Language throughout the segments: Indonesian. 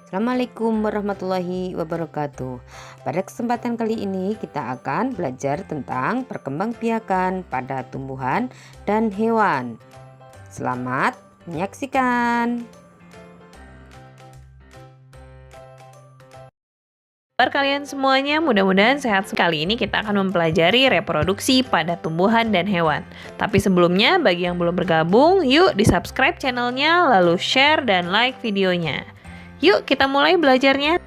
Assalamualaikum warahmatullahi wabarakatuh. Pada kesempatan kali ini kita akan belajar tentang perkembangbiakan pada tumbuhan dan hewan. Selamat menyaksikan. Kabar kalian semuanya, mudah-mudahan sehat. Kali ini kita akan mempelajari reproduksi pada tumbuhan dan hewan. Tapi sebelumnya, bagi yang belum bergabung, yuk di-subscribe channelnya, lalu share dan like videonya. Yuk kita mulai belajarnya.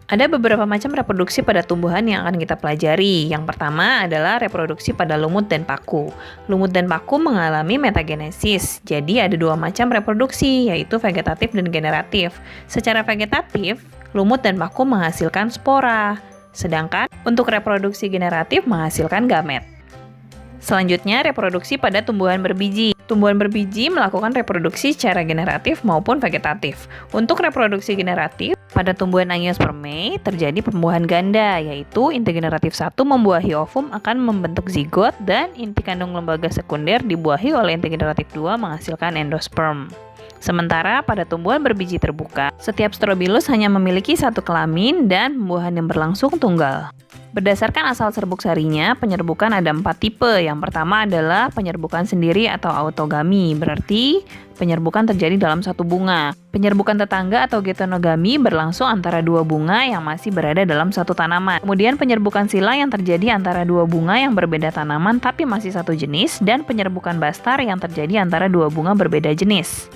Ada beberapa macam reproduksi pada tumbuhan yang akan kita pelajari. Yang pertama adalah reproduksi pada lumut dan paku. Lumut dan paku mengalami metagenesis. Jadi ada dua macam reproduksi, yaitu vegetatif dan generatif. Secara vegetatif, lumut dan paku menghasilkan spora. Sedangkan untuk reproduksi generatif menghasilkan gamet. Selanjutnya, reproduksi pada tumbuhan berbiji. Tumbuhan berbiji melakukan reproduksi secara generatif maupun vegetatif. Untuk reproduksi generatif, pada tumbuhan Angiospermae terjadi pembuahan ganda, yaitu inti generatif 1 membuahi ovum akan membentuk zigot dan inti kandung lembaga sekunder dibuahi oleh inti generatif 2 menghasilkan endosperm. Sementara pada tumbuhan berbiji terbuka, setiap strobilus hanya memiliki satu kelamin dan pembuahan yang berlangsung tunggal. Berdasarkan asal serbuk sarinya, penyerbukan ada 4 tipe. Yang pertama adalah penyerbukan sendiri atau autogami, berarti penyerbukan terjadi dalam satu bunga. Penyerbukan tetangga atau getonogami berlangsung antara dua bunga yang masih berada dalam satu tanaman. Kemudian penyerbukan sila yang terjadi antara dua bunga yang berbeda tanaman tapi masih satu jenis, dan penyerbukan bastar yang terjadi antara dua bunga berbeda jenis.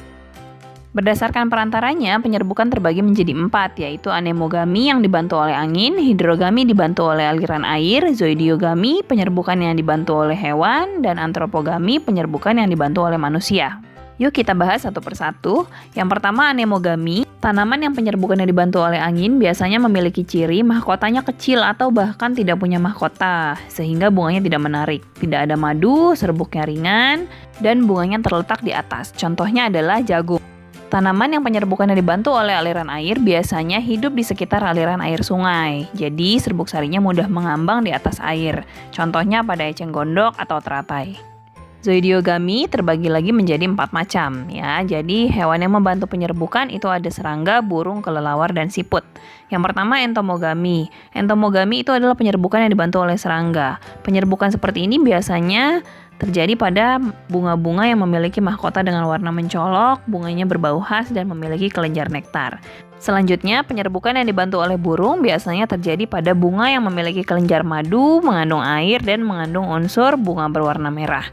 Berdasarkan perantaranya, penyerbukan terbagi menjadi 4, yaitu anemogami yang dibantu oleh angin, hidrogami dibantu oleh aliran air, zoidiogami penyerbukan yang dibantu oleh hewan, dan antropogami penyerbukan yang dibantu oleh manusia. Yuk kita bahas satu persatu. Yang pertama, anemogami. Tanaman yang penyerbukannya dibantu oleh angin biasanya memiliki ciri mahkotanya kecil atau bahkan tidak punya mahkota, sehingga bunganya tidak menarik. Tidak ada madu, serbuknya ringan, dan bunganya terletak di atas. Contohnya adalah jagung. Tanaman yang penyerbukannya dibantu oleh aliran air biasanya hidup di sekitar aliran air sungai. Jadi serbuk sarinya mudah mengambang di atas air. Contohnya pada eceng gondok atau teratai. Zoidiogami terbagi lagi menjadi 4 macam ya. Jadi hewan yang membantu penyerbukan itu ada serangga, burung, kelelawar, dan siput. Yang pertama entomogami. Entomogami itu adalah penyerbukan yang dibantu oleh serangga. Penyerbukan seperti ini biasanya terjadi pada bunga-bunga yang memiliki mahkota dengan warna mencolok, bunganya berbau khas dan memiliki kelenjar nektar. Selanjutnya, penyerbukan yang dibantu oleh burung biasanya terjadi pada bunga yang memiliki kelenjar madu, mengandung air, dan mengandung unsur bunga berwarna merah.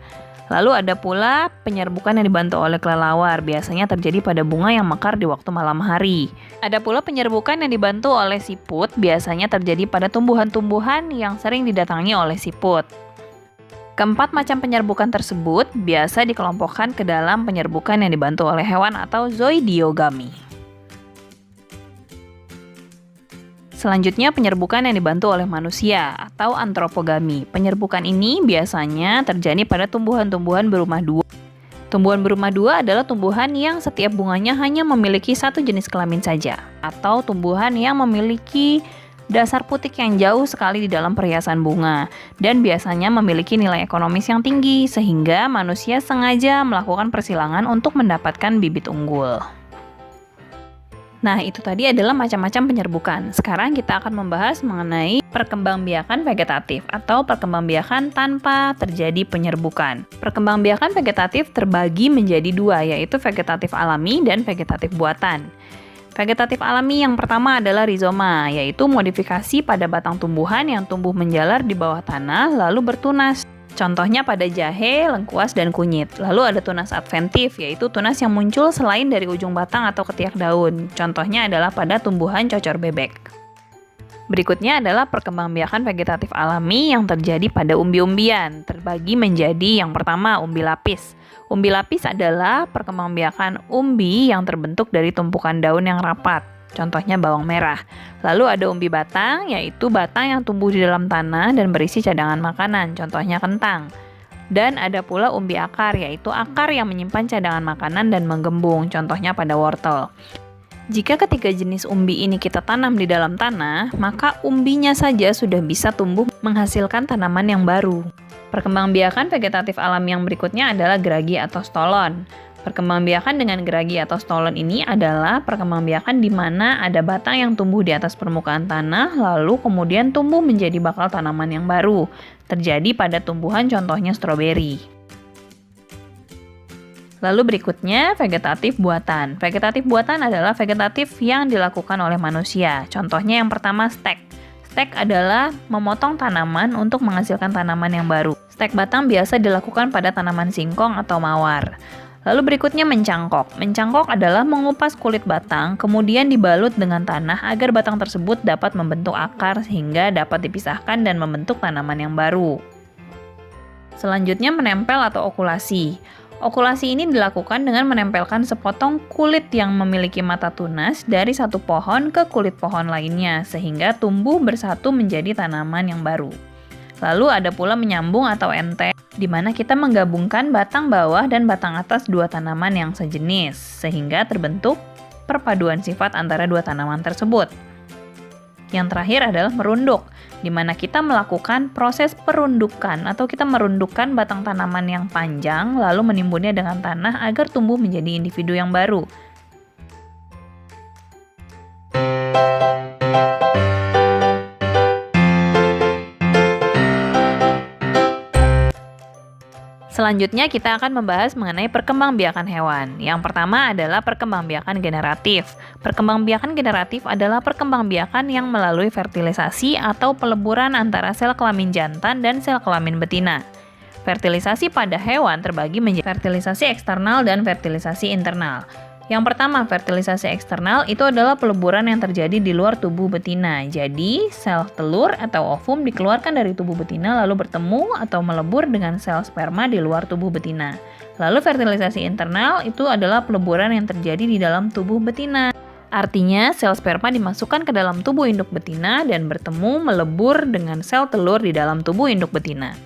Lalu ada pula penyerbukan yang dibantu oleh kelelawar, biasanya terjadi pada bunga yang mekar di waktu malam hari. Ada pula penyerbukan yang dibantu oleh siput, biasanya terjadi pada tumbuhan-tumbuhan yang sering didatangi oleh siput. Keempat macam penyerbukan tersebut biasa dikelompokkan ke dalam penyerbukan yang dibantu oleh hewan atau zoidiogami. Selanjutnya penyerbukan yang dibantu oleh manusia atau antropogami. Penyerbukan ini biasanya terjadi pada tumbuhan-tumbuhan berumah dua. Tumbuhan berumah dua adalah tumbuhan yang setiap bunganya hanya memiliki satu jenis kelamin saja, atau tumbuhan yang memiliki dasar putik yang jauh sekali di dalam perhiasan bunga, dan biasanya memiliki nilai ekonomis yang tinggi, sehingga manusia sengaja melakukan persilangan untuk mendapatkan bibit unggul. Nah, itu tadi adalah macam-macam penyerbukan. Sekarang kita akan membahas mengenai perkembangbiakan vegetatif atau perkembangbiakan tanpa terjadi penyerbukan. Perkembangbiakan vegetatif terbagi menjadi 2, yaitu vegetatif alami dan vegetatif buatan. Vegetatif alami yang pertama adalah rizoma, yaitu modifikasi pada batang tumbuhan yang tumbuh menjalar di bawah tanah lalu bertunas. Contohnya pada jahe, lengkuas, dan kunyit. Lalu ada tunas adventif, yaitu tunas yang muncul selain dari ujung batang atau ketiak daun. Contohnya adalah pada tumbuhan cocor bebek. Berikutnya adalah perkembangbiakan vegetatif alami yang terjadi pada umbi-umbian. Terbagi menjadi yang pertama umbi lapis. Umbi lapis adalah perkembangbiakan umbi yang terbentuk dari tumpukan daun yang rapat. Contohnya bawang merah. Lalu ada umbi batang, yaitu batang yang tumbuh di dalam tanah dan berisi cadangan makanan. Contohnya kentang. Dan ada pula umbi akar, yaitu akar yang menyimpan cadangan makanan dan menggembung. Contohnya pada wortel. Jika ketiga jenis umbi ini kita tanam di dalam tanah, maka umbinya saja sudah bisa tumbuh menghasilkan tanaman yang baru. Perkembangbiakan vegetatif alami yang berikutnya adalah geragi atau stolon. Perkembangbiakan dengan geragi atau stolon ini adalah perkembangbiakan di mana ada batang yang tumbuh di atas permukaan tanah, lalu kemudian tumbuh menjadi bakal tanaman yang baru. Terjadi pada tumbuhan contohnya stroberi. Lalu berikutnya, vegetatif buatan. Vegetatif buatan adalah vegetatif yang dilakukan oleh manusia. Contohnya yang pertama stek. Stek adalah memotong tanaman untuk menghasilkan tanaman yang baru. Stek batang biasa dilakukan pada tanaman singkong atau mawar. Lalu berikutnya mencangkok. Mencangkok adalah mengupas kulit batang, kemudian dibalut dengan tanah agar batang tersebut dapat membentuk akar sehingga dapat dipisahkan dan membentuk tanaman yang baru. Selanjutnya menempel atau okulasi. Okulasi ini dilakukan dengan menempelkan sepotong kulit yang memiliki mata tunas dari satu pohon ke kulit pohon lainnya, sehingga tumbuh bersatu menjadi tanaman yang baru. Lalu ada pula menyambung atau ente, di mana kita menggabungkan batang bawah dan batang atas dua tanaman yang sejenis, sehingga terbentuk perpaduan sifat antara dua tanaman tersebut. Yang terakhir adalah merunduk, di mana kita melakukan proses perundukan atau kita merundukkan batang tanaman yang panjang lalu menimbunnya dengan tanah agar tumbuh menjadi individu yang baru. Selanjutnya kita akan membahas mengenai perkembangbiakan hewan. Yang pertama adalah perkembangbiakan generatif. Perkembangbiakan generatif adalah perkembangbiakan yang melalui fertilisasi atau peleburan antara sel kelamin jantan dan sel kelamin betina. Fertilisasi pada hewan terbagi menjadi fertilisasi eksternal dan fertilisasi internal. Yang pertama, fertilisasi eksternal itu adalah peleburan yang terjadi di luar tubuh betina. Jadi, sel telur atau ovum dikeluarkan dari tubuh betina lalu bertemu atau melebur dengan sel sperma di luar tubuh betina. Lalu fertilisasi internal itu adalah peleburan yang terjadi di dalam tubuh betina. Artinya, sel sperma dimasukkan ke dalam tubuh induk betina dan bertemu melebur dengan sel telur di dalam tubuh induk betina.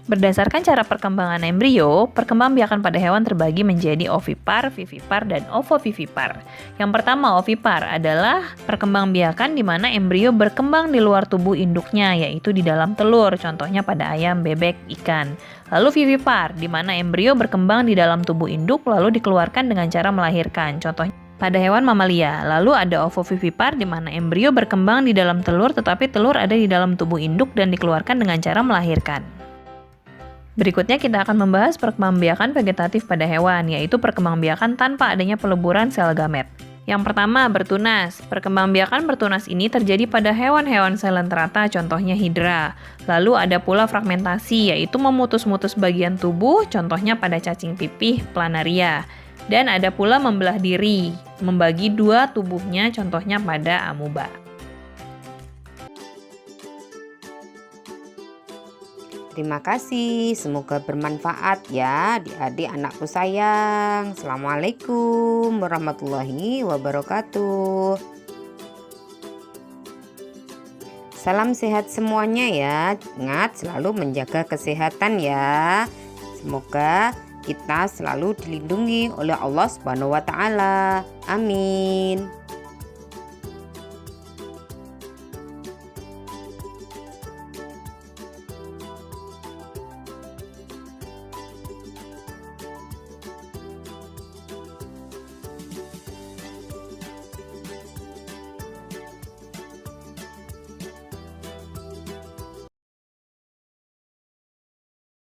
Berdasarkan cara perkembangan embrio, perkembangbiakan pada hewan terbagi menjadi ovipar, vivipar, dan ovovivipar. Yang pertama, ovipar adalah perkembangbiakan di mana embrio berkembang di luar tubuh induknya, yaitu di dalam telur, contohnya pada ayam, bebek, ikan. Lalu vivipar, di mana embrio berkembang di dalam tubuh induk lalu dikeluarkan dengan cara melahirkan, contohnya pada hewan mamalia. Lalu ada ovovivipar, di mana embrio berkembang di dalam telur tetapi telur ada di dalam tubuh induk dan dikeluarkan dengan cara melahirkan. Berikutnya kita akan membahas perkembangbiakan vegetatif pada hewan, yaitu perkembangbiakan tanpa adanya peleburan sel gamet. Yang pertama, bertunas. Perkembangbiakan bertunas ini terjadi pada hewan-hewan selenterata, contohnya hidra. Lalu ada pula fragmentasi, yaitu memutus-mutus bagian tubuh, contohnya pada cacing pipih, planaria. Dan ada pula membelah diri, membagi dua tubuhnya, contohnya pada amuba. Terima kasih, semoga bermanfaat ya adik-adik anakku sayang. Assalamualaikum warahmatullahi wabarakatuh. Salam sehat semuanya ya. Ingat selalu menjaga kesehatan ya. Semoga kita selalu dilindungi oleh Allah Subhanahu wa taala. Amin.